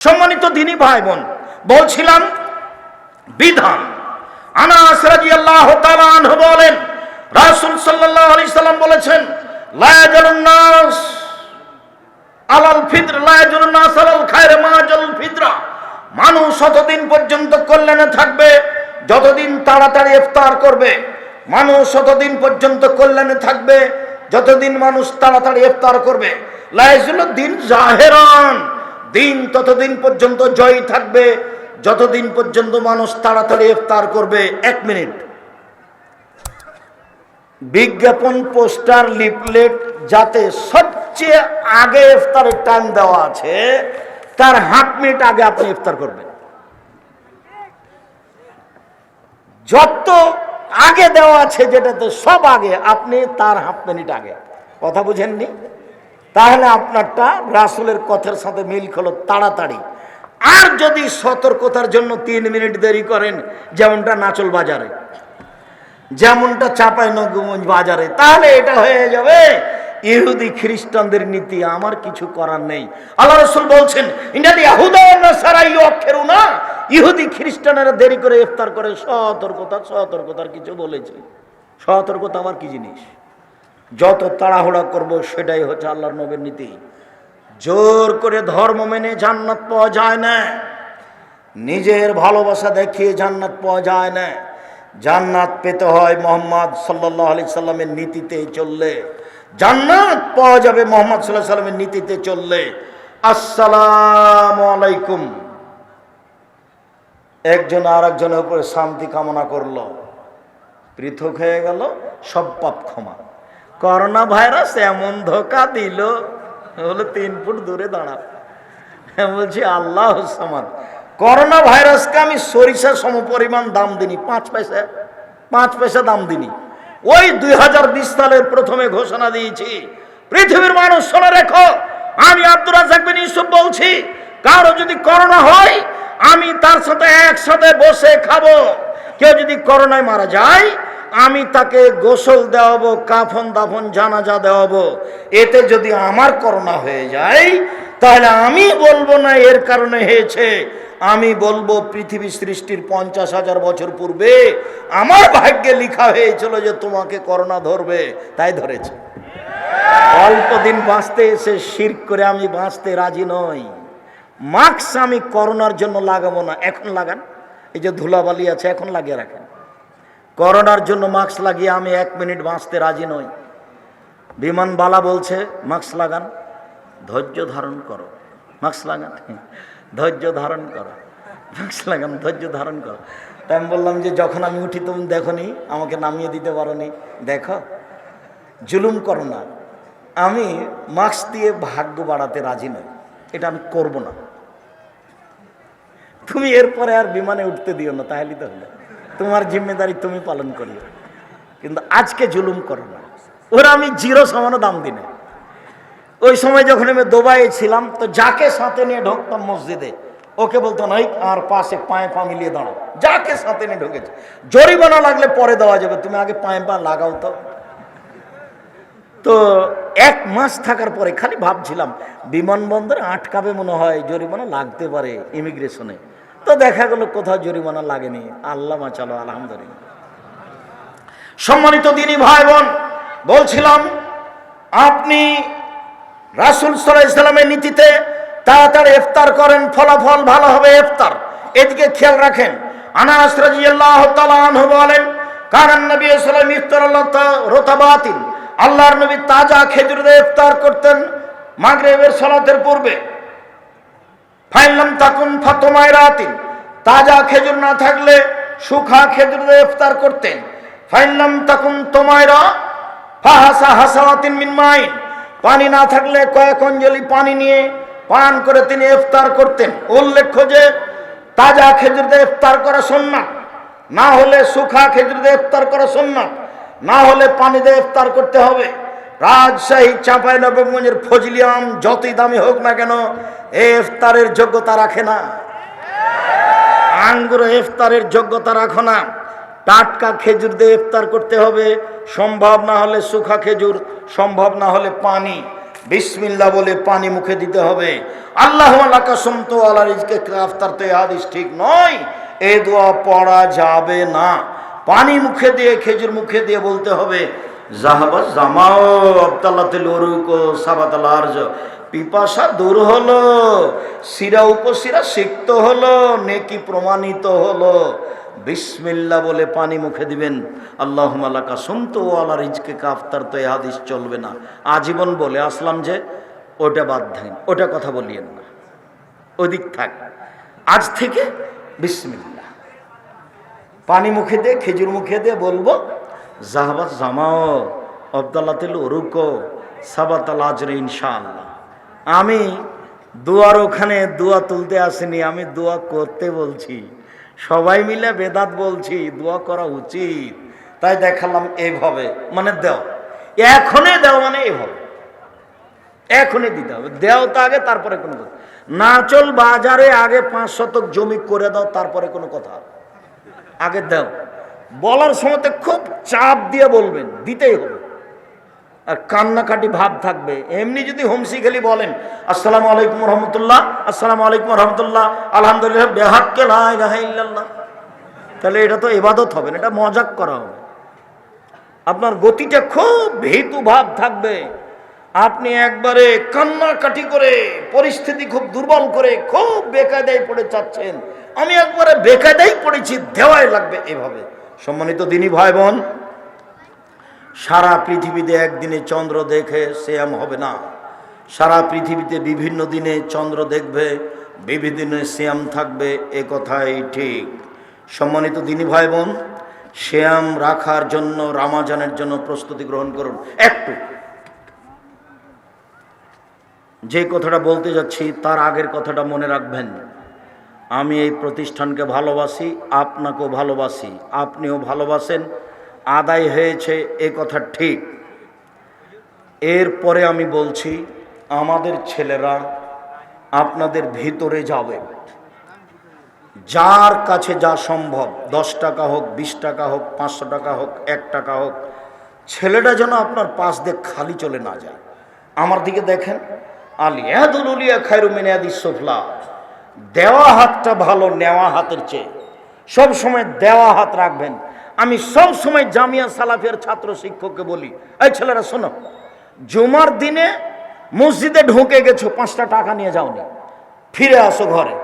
সম্মানিত দ্বীনী ভাই বোন, বলছিলাম বিধান। আনাস রাদিয়াল্লাহু তাআলা আনহু বলেন, রাসূল সাল্লাল্লাহু আলাইহি সাল্লাম বলেছেন, লা ইয়াজুরুন নাস আলাল ফিতর, লা ইয়াজুরুন নাস আলাল খায়র মা জাল ফিতরা। মানুষ ততদিন পর্যন্ত কল্যাণে থাকবে যতদিন তাড়াতাড়ি ইফতার করবে। মানুষ ততদিন পর্যন্ত কল্যাণে থাকবে যতদিন মানুষ তাড়াতাড়ি ইফতার করবে। লা ইয়াজুলুদ দিন জাহিরান, দিন ততদিন পর্যন্ত জয়ী থাকবে যতদিন পর্যন্ত মানুষ তাড়াতাড়ি ইফতার করবে। এক মিনিট, বিজ্ঞাপন, পোস্টার, লিফলেট যাতে সবচেয়ে আগে ইফতারের টাইম দেওয়া আছে তার হাফ মিনিট আগে আপনি ইফতার করবেন। যত আগে দেওয়া আছে যেটাতে সব আগে, আপনি তার হাফ মিনিট আগে। কথা বুঝেননি? তাহলে আপনারটা রাসূলের কথার সাথে মিল হলো তাড়াতাড়ি। আর যদি সতর্কতার জন্য 3 মিনিট দেরি করেন, যেমনটা নাচল বাজারে, যেমনটা চাঁপাইনবাবগঞ্জ বাজারে, তাহলে এটা হয়ে যাবে ইহুদি খ্রিস্টানদের নীতি। আমার কিছু করার নেই। আল্লাহ রাসূল বলছেন, ইন্নাল ইয়াহুদা ওয়ান নাসারা ইউআখিরুনা, ইহুদি খ্রিস্টানেরা দেরি করে ইফতার করে। সতর্কতা, সতর্কতার কিছু বলেছি। সতর্কতা আবার কি জিনিস? যত তাড়াহুড়া করব সেটাই হচ্ছে আল্লাহর নবীর নীতি। জোর করে ধর্ম মেনে জান্নাত পাওয়া যায় না, নিজের ভালোবাসা দেখিয়ে জান্নাত পাওয়া যায় না। জান্নাত পেতে হয় মুহাম্মদ সাল্লাল্লাহু আলাইহি সাল্লামের নীতিতে চললে। জান্নাত পাওয়া যাবে মুহাম্মদ সাল্লাল্লাহু আলাইহি সাল্লামের নীতিতে চললে। আসসালামু আলাইকুম, একজন আর একজনের উপরে শান্তি কামনা করলো, পৃথক হয়ে গেল, সব পাপ ক্ষমা। করোনা ভাইরাস এমন ধোকা দিল, বলে 3 ফুট দূরে দাঁড়া। বলছি আল্লাহ সামাদ, করোনা ভাইরাসকে আমি সরিষা সমপরিমাণ দাম দিনি, 5 পয়সা দাম দিনি। ওই 2020 সালের প্রথমে ঘোষণা দিয়েছি, পৃথিবীর মানুষ শুনে রেখো, আমি আব্দুর রাজ্জাক বিন ইউসুফ বলছি, কারো যদি করোনা হয় আমি তার সাথে একসাথে বসে খাবো। কেউ যদি করোনায় মারা যায় আমি তাকে গোসল দেওয়াবো, কাফন দাফন জানাজা দেওয়াবো। এতে যদি আমার করোনা হয়ে যায় তাহলে আমি বলবো না এর কারণে হয়েছে, আমি বলবো পৃথিবী সৃষ্টির 50,000 বছর পূর্বে আমার ভাগ্যে লেখা হয়েছিল যে তোমাকে করোনা ধরবে, তাই ধরেছে। অল্প দিন বাঁচতে এসে শিরক করে আমি বাঁচতে রাজি নই। মাস্ক আমি করোনার জন্য লাগাবো না, এখন লাগান। এই যে ধুলাবালি আছে এখন লাগিয়ে রাখেন। করোনার জন্য মাস্ক লাগিয়ে আমি 1 মিনিট বাঁচতে রাজি নই। বিমানবালা বলছে মাস্ক লাগান, ধৈর্য ধারণ করো, মাস্ক লাগান, ধৈর্য ধারণ করো, মাস্ক লাগান, ধৈর্য ধারণ করো। তাই আমি বললাম যে যখন আমি উঠি তুমি দেখো নি, আমাকে নামিয়ে দিতে পারো নি, দেখো, জুলুম করো না। আমি মাস্ক দিয়ে ভাগ্য বাড়াতে রাজি নই, এটা আমি করব না। তুমি এরপরে আর বিমানে উঠতে দিও না, তাহলে তো হলো, তোমার জিম্মেদারি তুমি পালন করিও, কিন্তু আজকে জুলুম করো না। ওরা আমি 0 সমান দাম দিনে। ওই সময় যখন আমি দুবাইয়ে ছিলাম তো যাকে সাথে নিয়ে ঢুকতাম মসজিদে, ওকে বলতো নাই আর পাশে পায়ে পা মিলিয়ে দাঁড়াও। যাকে সাথে নিয়ে ঢুকেছে, জরিমানা লাগলে পরে দেওয়া যাবে, তুমি আগে পায়ে পা লাগাও। তো 1 মাস থাকার পরে খালি ভাবছিলাম বিমানবন্দরে আটকাবে মনে হয়, জরিমানা লাগতে পারে ইমিগ্রেশনে। তো দেখা গেল কোথাও জরিমানা লাগেনি, আল্লাহ বাঁচালো, আলহামদুলিল্লাহ। সম্মানিত দ্বীনী ভাই বোন, বলছিলাম আপনি রাসূল সাল্লাল্লাহু আলাইহি সাল্লামের নীতিতে তাড়াতাড়ি ইফতার করেন, ফলাফল ভালো হবে ইফতার। এদিকে খেয়াল রাখেন। আনাস রাদিয়াল্লাহু তাআলা আনহু বলেন, কারণ নবী সাল্লাল্লাহু আলাইহি ওয়াসাল্লাম ইফতার রতাবাতিন, আল্লাহর নবী তাজা খেজুর দিয়ে ইফতার করতেন মাগরিবের সালাতের পূর্বে। ফাইলাম তাকুন ফাতমায়রাতিন, তাজা খেজুর না থাকলে শুকনা খেজুর দিয়ে ইফতার করতেন। ফাইলাম তাকুন তোমায়রা ফাহাসা হাসাওয়াতিন মিন মাইন, পানি না থাকলে কয়েক অঞ্জলি পানি নিয়ে পান করে তিনি ইফতার করতেন। উল্লেখ্য যে তাজা খেজুর দিয়ে ইফতার করা সুন্নাত, না হলে শুকনা খেজুর দিয়ে ইফতার করা সুন্নাত, না হলে পানি দিয়ে ইফতার করতে হবে। রাজশাহী চাঁপাইনবাবগঞ্জের ফজলি আম যতই দামি হোক না কেন ইফতারের যোগ্যতা রাখে না। আঙ্গুর ইফতারের যোগ্যতা রাখো না। টাটকা খেজুর দিয়ে ইফতার করতে হবে, সম্ভব না হলে শুকনা খেজুর, সম্ভব না হলে পানি। বিসমিল্লাহ বলে পানি মুখে দিতে হবে। আল্লাহ লাকা সুমতু আলা রিজকে কাফতার, তো এই হাদিস ঠিক নয়, এই দোয়া পড়া যাবে না। পানি মুখে দিয়ে, খেজুর মুখে দিয়ে বলতে হবে জাহাবাজ জামাও আবতাল্লাতিল উরুক সাবাতাল আরজ, পিপাসা দূর হলো, শিরা উপশিরা সিক্ত হলো, নেকি প্রমাণিত হলো। বিসমিল্লাহ বলে পানি মুখে দিবেন। আল্লাহুম্মা লাকা সুমতু আলা রিজকে কাফতার, তো এই হাদিস চলবে না। আজীবন বলে আসলাম যে ওটা বাদ দেন, ওটা কথা বলিয়েন না, ওদিক থাক। আজ থেকে বিসমিল্লাহ পানি মুখে দিয়ে, খেজুর মুখে দিয়ে বলবো জাহাবাজ জামাও আবদাল্লাতিল উরুক সাবাতাল আজর ইনশাআল্লাহ। আমি দোয়ার ওখানে দোয়া তুলতে আসিনি, আমি দোয়া করতে বলছি। সবাই মিলে বেদাত বলছি, দোয়া করা উচিত, তাই দেখালাম এইভাবে। মানে দেও, এখনই দেও, মানে এইভাবে এখনই দিতে হবে। দেও তো আগে, তারপরে কোনো কথা। নাচল বাজারে আগে 5 শতক জমি করে দাও, তারপরে কোনো কথা। আগে দেও, বলার সময় খুব চাপ দিয়ে বলবেন, দিতেই হবে। আর কান্নাকাটি ভাব থাকবে। এমনি যদি হোমসি খেলি বলেন আসসালামু আলাইকুম রহমতুল্লাহ, আসসালামু আলাইকুম রহমতুল্লাহ, আলহামদুলিল্লাহ, বেহাক্কে লা ইলাহা ইল্লাল্লাহ, তাহলে এটা তো ইবাদত হবে না, এটা মজাক করা হবে। আপনার গতিটা খুব ভীতু ভাব থাকবে। আপনি একবারে কান্নাকাটি করে, পরিস্থিতি খুব দুর্বল করে, খুব বেকায়দায় পড়ে যাচ্ছেন। আমি একবারে বেকায়দায় পড়েছি, দেওয়াই লাগবে, এভাবে। সম্মানিত দিনী ভাই বোন, সারা পৃথিবীতে একদিনে চন্দ্র দেখে সিয়াম হবে না। সারা পৃথিবীতে বিভিন্ন দিনে চন্দ্র দেখবে, বিভিন্ন দিনে সিয়াম থাকবে, এ কথাই ঠিক। সম্মানিত দিনী ভাই বোন, সিয়াম রাখার জন্য, রমজানের জন্য প্রস্তুতি গ্রহণ করুন। একটু যে কথাটা বলতে যাচ্ছি তার আগের কথাটা মনে রাখবেন। আমি এই প্রতিষ্ঠানকে ভালোবাসি, আপনাকেও ভালোবাসি, আপনিও ভালোবাসেন, আদায় হয়েছে এ কথা ঠিক। এরপরে আমি বলছি, আমাদের ছেলেরা আপনাদের ভিতরে যাবে, যার কাছে যা সম্ভব, 10 টাকা হোক, 20 টাকা হোক, 500 টাকা হোক, 1 টাকা হোক, ছেলেটা যেন আপনার পাশ দিয়ে খালি চলে না যায়। আমার দিকে দেখেন, আলিয়াদুল উলিয়া খায়রু মিন ইয়াদিস সুফলা, দেওয়া হাতটা ভালো নেওয়া হাতের চেয়ে। সব সময় দেওয়া হাত রাখবেন। আমি সব সময় জামিয়া সালাফিয়ার ছাত্র শিক্ষককে বলি, এই ছেলেরা শোনো, জুমার দিনে মসজিদে ঢুকে গেছো, 5টা টাকা নিয়ে যাওনি, ফিরে আসো ঘরে,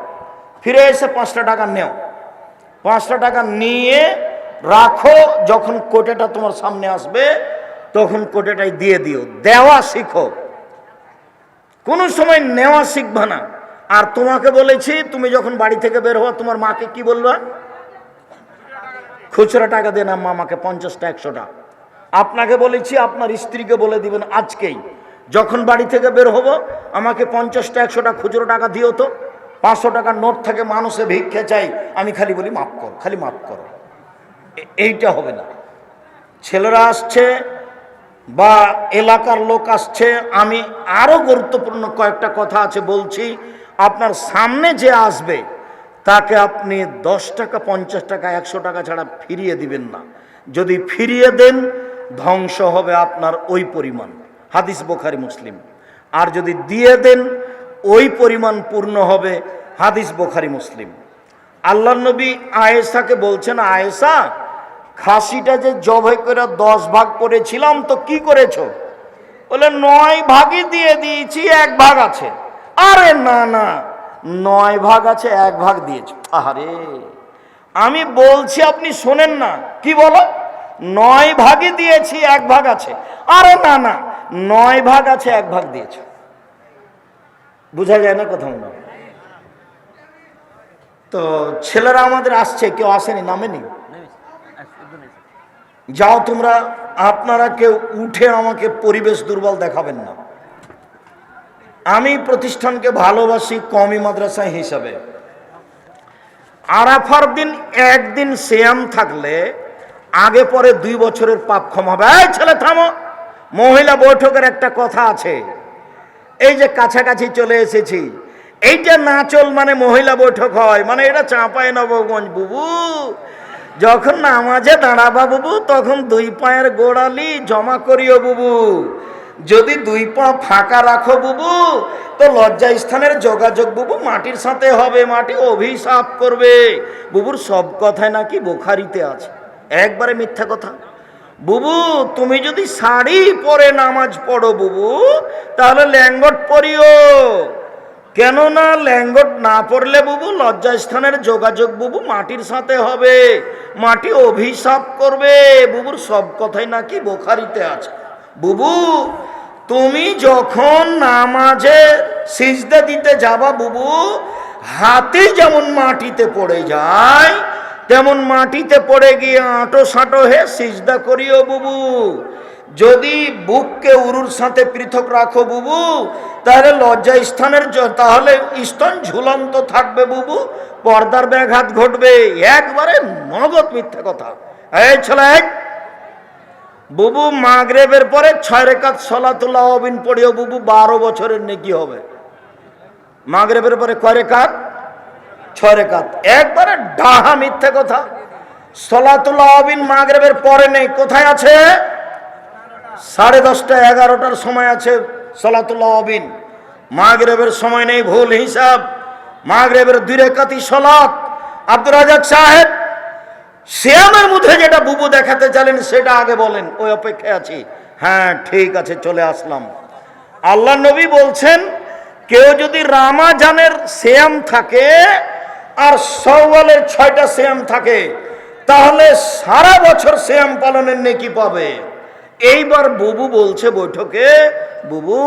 ফিরে এসে 5টা টাকা নেও, 5টা টাকা নিয়ে রাখো, যখন কোটেটা তোমার সামনে আসবে তখন কোটেটাই দিয়ে দিও। দেওয়া শিখো, কোনো সময় নেওয়া শিখবা না। আর তোমাকে বলেছি, তুমি যখন বাড়ি থেকে বের হওয়া, তোমার মাকে কি বলবা? খুচরা টাকা দেন আম্মা আমাকে 50টা 100টা। আপনাকে বলেছি, আপনার স্ত্রীকে বলে দিবেন আজকেই, যখন বাড়ি থেকে বের হবো আমাকে 50টা 100টা খুচরো টাকা দিও তো। 500 টাকার নোট থেকে মানুষে ভিক্ষে চাই, আমি খালি বলি মাফ করো, খালি মাফ করো। এইটা হবে না। ছেলেরা আসছে বা এলাকার লোক আসছে, আমি আরো গুরুত্বপূর্ণ কয়েকটা কথা আছে বলছি। আপনার সামনে যে আসবে তাকে আপনি 10 টাকা, 50 টাকা, 100 টাকা ছাড়া ফিরিয়ে দিবেন না। যদি ফিরিয়ে দেন, ধ্বংস হবে আপনার ওই পরিমাণ, হাদিস বুখারী মুসলিম। আর যদি দিয়ে দেন, ওই পরিমাণ পূর্ণ হবে, হাদিস বুখারী মুসলিম। আল্লাহর নবী আয়েশাকে বলছেন, আয়েশা, খাসিটা যে জবাই করে 10 ভাগ করেছিলাম তো কি করেছো? বলে 9 ভাগই দিয়ে দিয়েছি, 1 ভাগ আছে। আরে না না, 9 ভাগ আছে, 1 ভাগ দিয়েছো। আরে আমি বলছি, আপনি শোনেন না, কি বলো? 9 ভাগই দিয়েছি, 1 ভাগ আছে। আরে না না, 9 ভাগ আছে, 1 ভাগ দিয়েছো। বোঝা যায় না কথা? না তো ছেলেরা আমাদের আসছে, কেউ আসেনি, নামেনি। যাও তোমরা, আপনারা কেউ উঠে আমাকে পরিবেশ দুর্বল দেখাবেন না। আমি প্রতিষ্ঠানকে ভালোবাসি কওমি মাদ্রাসা হিসাবে। আরাফার দিন একদিন সিয়াম থাকলে আগে পরে 2 বছরের পাপ ক্ষমা হবে। এই ছেলে থামো, মহিলা বৈঠকের একটা কথা আছে। এই যে কাছাকাছি চলে এসেছি, এইটা নাচল মানে মহিলা বৈঠক হয়, মানে এটা চাঁপাইনবাবগঞ্জ বুবু। যখন নামাজে দাঁড়াবা বুবু, তখন 2 পায়ের গোড়ালি জমা করিও বুবু। যদি দুই পা ফাঁকা রাখো বুবু তো লজ্জা স্থানের যোগাযোগ বুবু মাটির সাথে হবে, মাটি অভিশাপ করবে। বুবুর সব কথায় নাকি বুখারীতে আছে, একবারে মিথ্যা কথা। বুবু তুমি যদি শাড়ি পরে নামাজ পড়ো বুবু তাহলে ল্যাঙ্গট পরিও, কেননা ল্যাঙ্গট না পড়লে বুবু লজ্জা স্থানের যোগাযোগ বুবু মাটির সাথে হবে, মাটি অভিশাপ করবে। বুবুর সব কথাই নাকি বুখারীতে আছে। বুবু তুমি যখন নামাজে সিজদা দিতে যাবা বুবু, হাতে যেমন মাটিতে পড়ে যায় তেমন মাটিতে পড়ে গিয়ে আঁটো সাঁটো হে সিজদা করিও বুবু। যদি বুককে উরুর সাথে পৃথক রাখো বুবু তাহলে লজ্জা স্থানের তাহলে স্তন ঝুলন্ত থাকবে বুবু, পর্দার ব্যাঘাত ঘটবে। একবারে নগদ মিথ্যা কথা। এই ছেলে বুবু মাগরিবের পরে 6 রাকাত সালাতুল আওয়াবিন পড়িও বুবু, 12 বছরের নেকি হবে। মাগরিবের পরে কয় রাকাত? 6 রাকাত। একবারে ডাহা মিথ্যা কথা। সালাতুল আওয়াবিন মাগরিবের পরে নেই, কোথায় আছে? 10:30 11টার সময় আছে সালাতুল আওয়াবিন, মাগরিবের সময় নেই, ভুল হিসাব। মাগরিবের 2 রাকাতই সালাত। আব্দুর রাজ্জাক সাহেব সিয়ামের মধ্যে যেটা বুবু দেখাতে চাইলেন সেটা আগে বলেন, ওই অপেক্ষায় আছি। হ্যাঁ ঠিক আছে, চলে আসলাম। আল্লাহ নবী বলছেন কেউ যদি রমজানের সিয়াম থাকে আর শাওয়ালের 6টা সিয়াম থাকে তাহলে সারা বছর সিয়াম পালনের নেকি পাবে। এইবার বুবু বলছে বৈঠকে, বুবু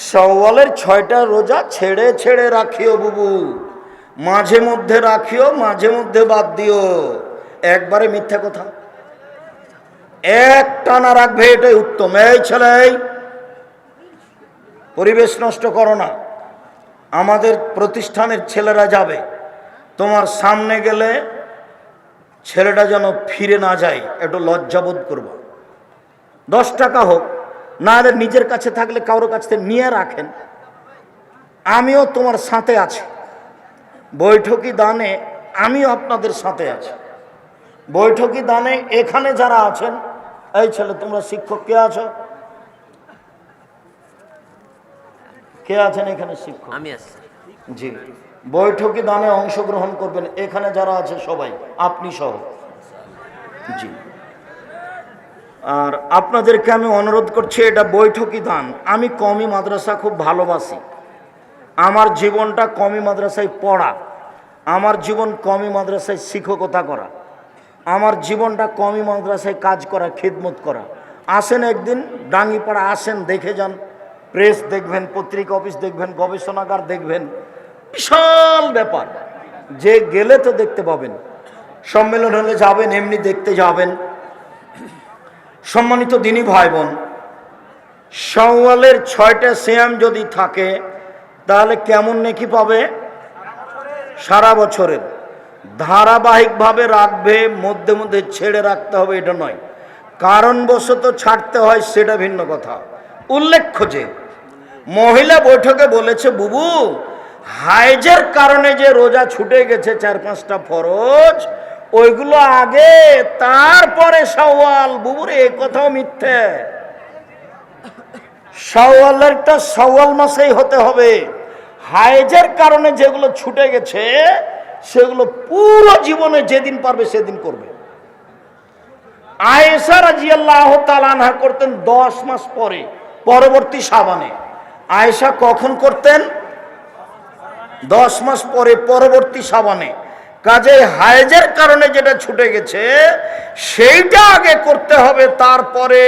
শাওয়ালের 6টা রোজা ছেড়ে ছেড়ে রাখিও বুবু, মাঝে মধ্যে রাখিও, মাঝে মধ্যে বাদ দিও। একবারে মিথ্যা কথা। এক টানা রাখবে এটাই উত্তম। এই ছেলে পরিবেশ নষ্ট করো না। আমাদের প্রতিষ্ঠানের ছেলেরা যাবে, তোমার সামনে গেলে ছেলেটা যেন ফিরে না যায়, একটু লজ্জাবোধ করবো। 10 টাকা হোক, না হলে নিজের কাছে থাকলে কারোর কাছ থেকে নিয়ে রাখেন। আমিও তোমার সাথে আছি, বৈঠকি দানে আমিও আপনাদের সাথে আছি। বৈঠকি দানে এখানে যারা আছেন, এই ছেলে তোমরা শিক্ষক কে আছো? কে আছেন এখানে শিক্ষক? আমি আছি। জি, বৈঠকি দানে অংশগ্রহণ করবেন এখানে যারা আছে সবাই, আপনি সহ। জি, আর আপনাদেরকে আমি অনুরোধ করছি, এটা বৈঠকি দান। আমি কওমি মাদ্রাসা খুব ভালোবাসি, আমার জীবনটা কওমি মাদ্রাসায় পড়া, আমার জীবন কওমি মাদ্রাসায় শিক্ষকতা করা, আমার জীবনটা কওমি মাদ্রাসায় কাজ করা, খিদমত করা। আসেন একদিন ডাঙ্গিপাড়া, আসেন দেখে যান, প্রেস দেখবেন, পত্রিকা অফিস দেখবেন, গবেষণাগার দেখবেন, বিশাল ব্যাপার। যে গেলে তো দেখতে পাবেন, সম্মেলন হলে যাবেন, এমনি দেখতে যাবেন। সম্মানিত দিনী ভাই বোন, শাওয়ালের 6টা সিয়াম যদি থাকে তাহলে কেমন নেকি পাবে? সারা বছরের। ধারাবাহিকভাবে রাখবে, মধ্যে মধ্যে ছেড়ে রাখতে হবে এটা নয়, কারণবশত ছাড়তে হয় সেটা ভিন্ন কথা। উল্লেখ্য যে মহিলা বৈঠকে বলেছে বুবু হাইজের কারণে যে রোজা ছুটে গেছে 4-5টা ফরজ, ওইগুলো আগে তারপরে শাওয়াল। বুবুর এই কথাও মিথ্যে। শাওয়ালেরটা শাওয়াল মাসেই হতে হবে। হাইজের কারণে যেগুলো ছুটে গেছে সেগুলো পুরো জীবনে যেদিন পারবে সেদিন করবে। আয়েশা রাদিয়াল্লাহু তাআলা আনহা করতেন 10 মাস পরে, পরবর্তী শাবানে। আয়েশা কখন করতেন? 10 মাস পরে, পরবর্তী শাবানে। কাজে হায়েজের কারণে যেটা ছুটে গেছে সেইটা আগে করতে হবে, তারপরে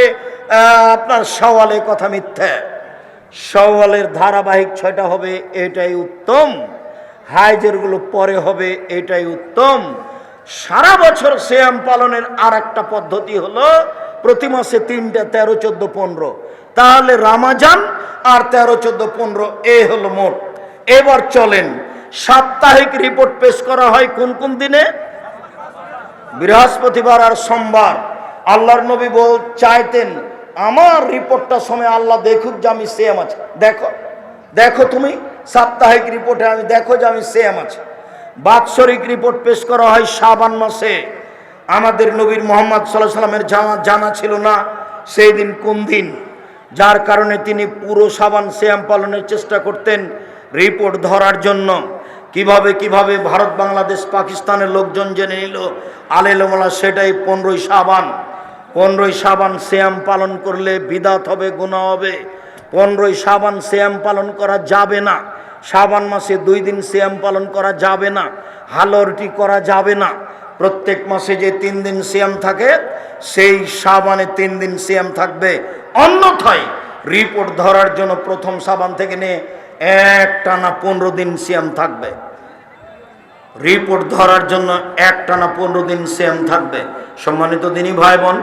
আপনার শাওয়ালের কথা মিথ্যা। শাওয়ালের ধারাবাহিক 6টা হবে, এটাই উত্তম। হায়েজেরগুলো পরে হবে, এটাই উত্তম। সারা বছর সিয়াম পালনের আর একটা পদ্ধতি হলো প্রতি মাসে 3টা, 13, 14, 15। তাহলে রমজান আর 13, 14, 15 এই হলো মোট। এবার চলেন, সাপ্তাহিক রিপোর্ট পেশ করা হয় কোন কোন দিনে? বৃহস্পতিবার আর সোমবার। আল্লাহর নবী চাইতেন আমার রিপোর্টটার সময় আল্লাহ দেখুক যে আমি সিয়াম আছি। দেখো দেখো তুমি সাপ্তাহিক রিপোর্টে আমি দেখো যে আমি সিয়াম আছি। বাৎসরিক রিপোর্ট পেশ করা হয় শাবান মাসে। আমাদের নবীর মুহাম্মদ সাল্লাল্লাহু আলাইহি ওয়াসাল্লামের জানা ছিল না সেই দিন কোন দিন। যার কারণে তিনি পুরো সাবান সিয়াম পালনের চেষ্টা করতেন রিপোর্ট ধরার জন্য। কিভাবে কিভাবে ভারত বাংলাদেশ পাকিস্তানের লোকজন জেনে নিল আলেমওয়ালা সেটাই 15ই শাবান। 15ই শাবান সিয়াম পালন করলে বিদাত হবে, গুনাহ হবে। 15ই শাবান সিয়াম পালন করা যাবে না। শাবান মাসে 2 দিন সিয়াম পালন করা যাবে না, হালরটি করা যাবে না। প্রত্যেক মাসে যে 3 দিন সিয়াম থাকে সেই শাবানে 3 দিন সিয়াম থাকবে। অন্যথায় রিপোর্ট ধরার জন্য প্রথম শাবান থেকে নিয়ে একটানা 15 দিন সিয়াম থাকবে। রিপোর্ট ধরার জন্য একটানা 15 দিন সিয়াম থাকবে। সম্মানিত দিনী ভাই বোন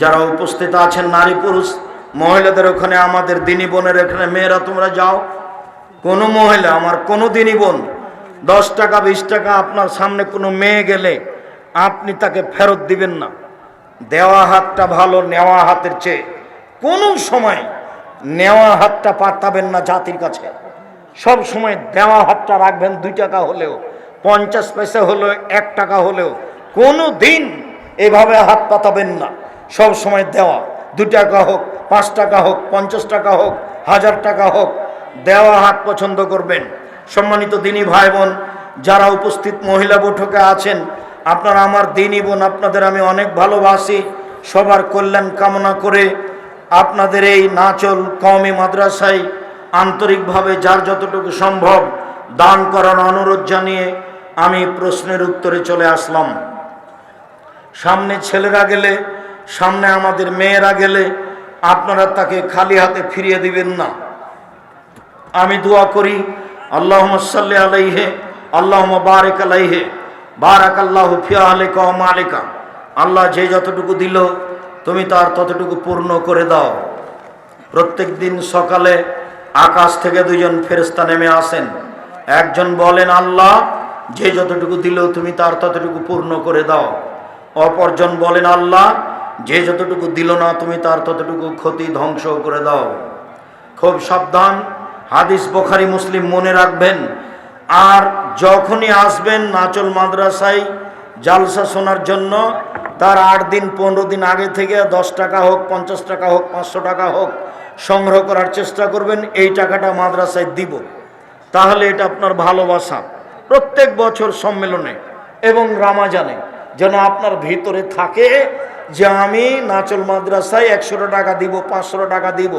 যারা উপস্থিত আছেন, নারী পুরুষ, মহিলাদের ওখানে, আমাদের দিনী বোনের এখানে, মেয়েরা তোমরা যাও। কোনো মহিলা, আমার কোনো দিনী বোন 10 টাকা 20 টাকা আপনার সামনে কোনো মেয়ে গেলে আপনি তাকে ফেরত দিবেন না। দেওয়া হাতটা ভালো নেওয়া হাতের চেয়ে। কোনো সময় নেওয়া হাতটা পাঠাবেন না জাতির কাছে। সব সময় দেওয়া হাতটা রাখবেন। 2 টাকা হলেও, 50 পয়সা হলেও, 1 টাকা হলেও কোনো দিন এভাবে হাত পাতাবেন না। সব সময় দেওয়া, 2 টাকা হোক, 5 টাকা হোক, 50 টাকা হোক, 1000 টাকা হোক, দেওয়া হাত পছন্দ করবেন। সম্মানিত দিনী ভাই বোন যারা উপস্থিত মহিলা বৈঠকে আছেন, আপনারা আমার দিনী বোন, আপনাদের আমি অনেক ভালোবাসি। সবার কল্যাণ কামনা করে আপনাদের এই নাচল কওমি মাদ্রাসায় আন্তরিকভাবে যার যতটুকু সম্ভব দান করার অনুরোধ জানিয়ে আমি প্রশ্নের উত্তরে চলে আসলাম। সামনে ছেলেরা গেলে, সামনে আমাদের মেয়েরা গেলে আপনারা তাকে খালি হাতে ফিরিয়ে দিবেন না। আমি দোয়া করি, আল্লাহুম্মা সাল্লি আলাইহি, আল্লাহুম্মা বারিক আলাইহি, বারাকাল্লাহু ফি আহলিকা ওয়া মালিকা। আল্লাহ যে যতটুকু দিল তুমি তার ততটুকু পূর্ণ করে দাও। প্রত্যেক দিন সকালে আকাশ থেকে 2 জন ফেরেশতা নেমে আসেন। একজন বলেন, আল্লাহ যে যতটুকু দিল তুমি তার ততটুকু পূর্ণ করে দাও। অপরজন বলেন, আল্লাহ যে যতটুকু দিল না তুমি তার ততটুকু ক্ষতি ধ্বংস করে দাও। খুব সাবধান, হাদিস বুখারী মুসলিম মনে রাখবেন। আর যখনই আসবেন নাচল মাদ্রাসায় জালসা শোনার জন্য, তার 8 দিন 15 দিন আগে থেকে 10 টাকা হোক, 50 টাকা হোক, 500 টাকা হোক সংগ্রহ করার চেষ্টা করবেন। এই টাকাটা মাদ্রাসায় দিব, তাহলে এটা আপনার ভালোবাসা। প্রত্যেক বছর সম্মেলনে এবং রামাজানে যেন আপনার ভিতরে থাকে যে আমি নাচল মাদ্রাসায় 100 টাকা দিব, 500 টাকা দিব,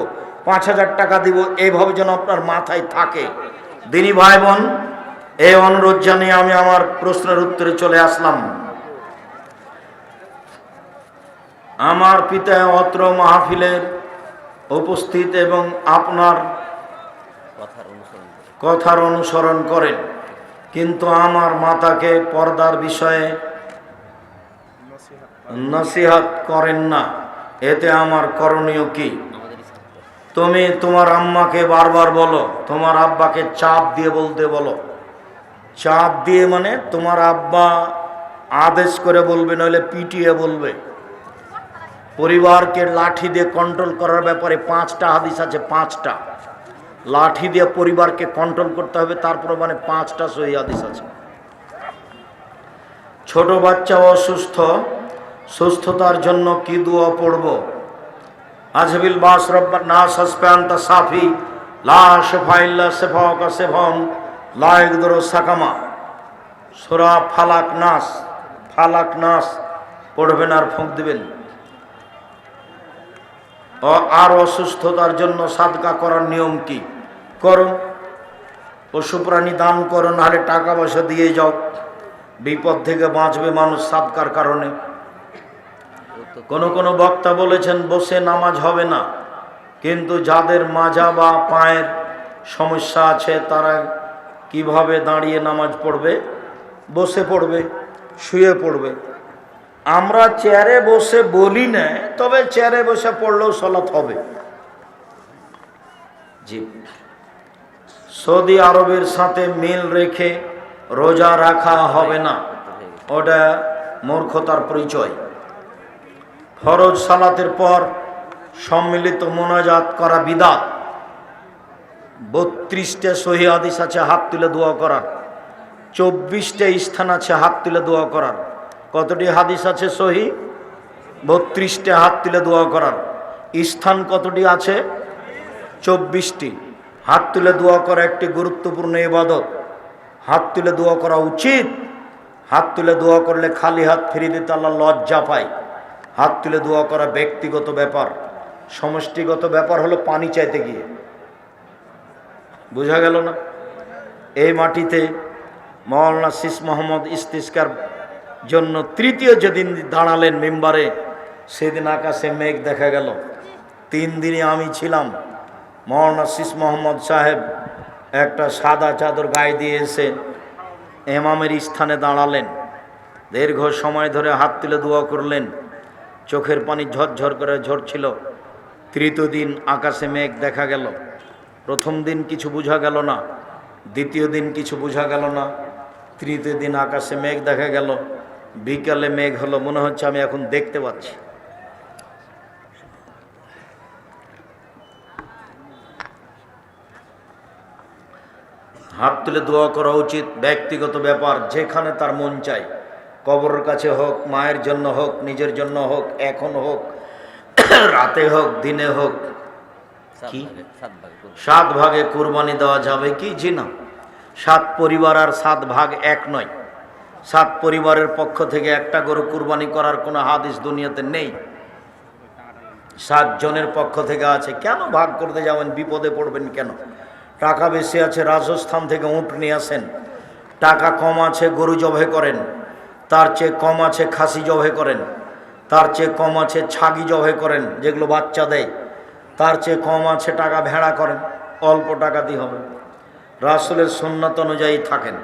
5000 টাকা দিব, এইভাবে যেন আপনার মাথায় থাকে। দিনী ভাই বোন, এই অনুরোধ জানিয়ে আমি আমার প্রশ্নের উত্তরে চলে আসলাম। আমার পিতা অত্র মাহফিলের উপস্থিত এবং আপনার কথার অনুসরণ করেন, কিন্তু আমার মাতাকে পর্দার বিষয়ে নসিহত করেন না। এতে আমার করণীয় কি? তুমি তোমার আম্মাকে বারবার বলো, তোমার আব্বাকে চাপ দিয়ে বলতে বলো। চাপ দিয়ে মানে তোমার আব্বা আদেশ করে বলবে, নইলে পিটিয়ে বলবে। পরিবারকে লাঠি দিয়ে কন্ট্রোল করার ব্যাপারে 5টা হাদিস আছে। 5টা লাঠি দিয়ে পরিবারকে কন্ট্রোল করতে হবে, তারপর মানে 5টা সহিহ হাদিস আছে। ছোট বাচ্চা অসুস্থ, সুস্থতার জন্য কি দোয়া পড়ব? আজবিল বাস রব্বান নাস হাসপান্তা সাফি লা শিফা ইল্লা শিফাউকা শিফাউন লা ইয়াগদিরু সাকামা। সূরা ফালাক নাস, ফালাক নাস পড়বেন আর ফুঁক দিবেন। আর অসুস্থতার জন্য সাদকা করার নিয়ম কি? করো, পশু প্রাণী দান করো, নাহলে টাকা পয়সা দিয়ে যাও। বিপদ থেকে বাঁচবে মানুষ সাদকার কারণে। কোন বক্তা বলেছেন বসে নামাজ হবে না, কিন্তু যাদের মাজা বা পায়ের সমস্যা আছে তারা কিভাবে দাঁড়িয়ে নামাজ পড়বে? বসে পড়বে, শুয়ে পড়বে। আমরা চেয়ারে বসে বলি না, তবে চেয়ারে বসে পড়লেও সালাত হবে। জি, সৌদি আরবের সাথে মিল রেখে রোজা রাখা হবে না, ওটা মূর্খতার পরিচয়। ফরজ সালাতের পর সম্মিলিত মোনাজাত করা বিদআত। 32টা সহিহ হাদিস আছে হাত তুলে দোয়া করার, 24টা স্থান আছে হাত তুলে দোয়া করার। কতটি হাদিস আছে সহিহ? 32টা হাত তুলে দোয়া করার। স্থান কতটি আছে? 24টি। হাত তুলে দোয়া করা একটি গুরুত্বপূর্ণ ইবাদত। হাত তুলে দোয়া করা উচিত। হাত তুলে দোয়া করলে খালি হাত ফিরিয়ে দিতে আল্লাহ লজ্জা পায়। হাত তুলে দোয়া করা ব্যক্তিগত ব্যাপার, সমষ্টিগত ব্যাপার হলো পানি চাইতে গিয়ে। বোঝা গেল না? এই মাটিতে মাওলানা সিস মোহাম্মদ ইস্তিসকার জন্য তৃতীয় যেদিন দাঁড়ালেন মিম্বারে, সেদিন আকাশে মেঘ দেখা গেল। 3 দিনে আমি ছিলাম। মাওলানা সিস মোহাম্মদ সাহেব একটা সাদা চাদর গায়ে দিয়ে এসে ইমামের স্থানে দাঁড়ালেন। দীর্ঘ সময় ধরে হাত তুলে দোয়া করলেন। চোখের পানি ঝরঝর করে ঝরছিল। তৃতীয় দিন আকাশে মেঘ দেখা গেল। প্রথম দিন কিছু বোঝা গেল না, দ্বিতীয় দিন কিছু বোঝা গেল না, তৃতীয় দিন আকাশে মেঘ দেখা গেল। বিকালে মেঘ হলো, মনে হচ্ছে আমি এখন দেখতে পাচ্ছি। হাত তুলে দোয়া করা উচিত, ব্যক্তিগত ব্যাপার, যেখানে তার মন চায়। কবরের কাছে হোক, মায়ের জন্য হোক, নিজের জন্য হোক, এখন হোক, রাতে হোক, দিনে হোক। কি 7 ভাগে কুরবানি দেওয়া যাবে কি? জি না। 7 পরিবার আর 7 ভাগ এক নয়। 7 পরিবারের পক্ষ থেকে একটা গরু কুরবানি করার কোনো হাদিস দুনিয়াতে নেই। 7 জনের পক্ষ থেকে আছে। কেন ভাগ করতে যাবেন? বিপদে পড়বেন কেন? টাকা বেশি আছে, রাজস্থান থেকে উট নিয়ে আসেন। টাকা কম আছে, গরু জবাই করেন। তার চেয়ে কম আছে, খাসি জবাই করেন। তার চেয়ে কম আছে, ছাগি জবাই করেন, যেগুলো বাচ্চা দেয়। তার চেয়ে কম আছে, টাকা ভেড়া করেন। অল্প টাকা দিয়ে হবে। রাসূলের সুন্নাত অনুযায়ী থাকেন।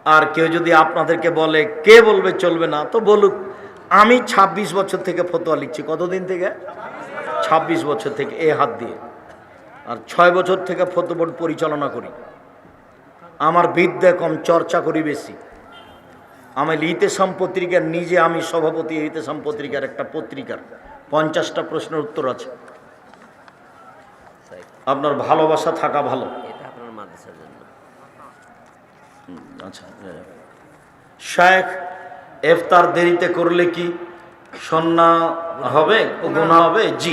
আর কেউ যদি আপনাদেরকে বলে, কে বলবে চলবে না, তো বলুক। আমি 26 বছর থেকে ফতোয়া লিখছি। কতদিন থেকে? 26 বছর থেকে, এ হাত দিয়ে। আর 6 বছর থেকে ফতোয়া বোর্ড পরিচালনা করি। আমার বিদ্যা কম, চর্চা করি বেশি। আমি ইতেসাম পত্রিকার, নিজে আমি সভাপতি ইতেসাম পত্রিকার একটা পত্রিকার। 50টা প্রশ্নের উত্তর আছে। আপনার ভালোবাসা থাকা ভালো। আচ্ছা, শেখ, ইফতার দেরিতে করলে কি সুন্নাহ হবে, গুনাহ হবে? জি।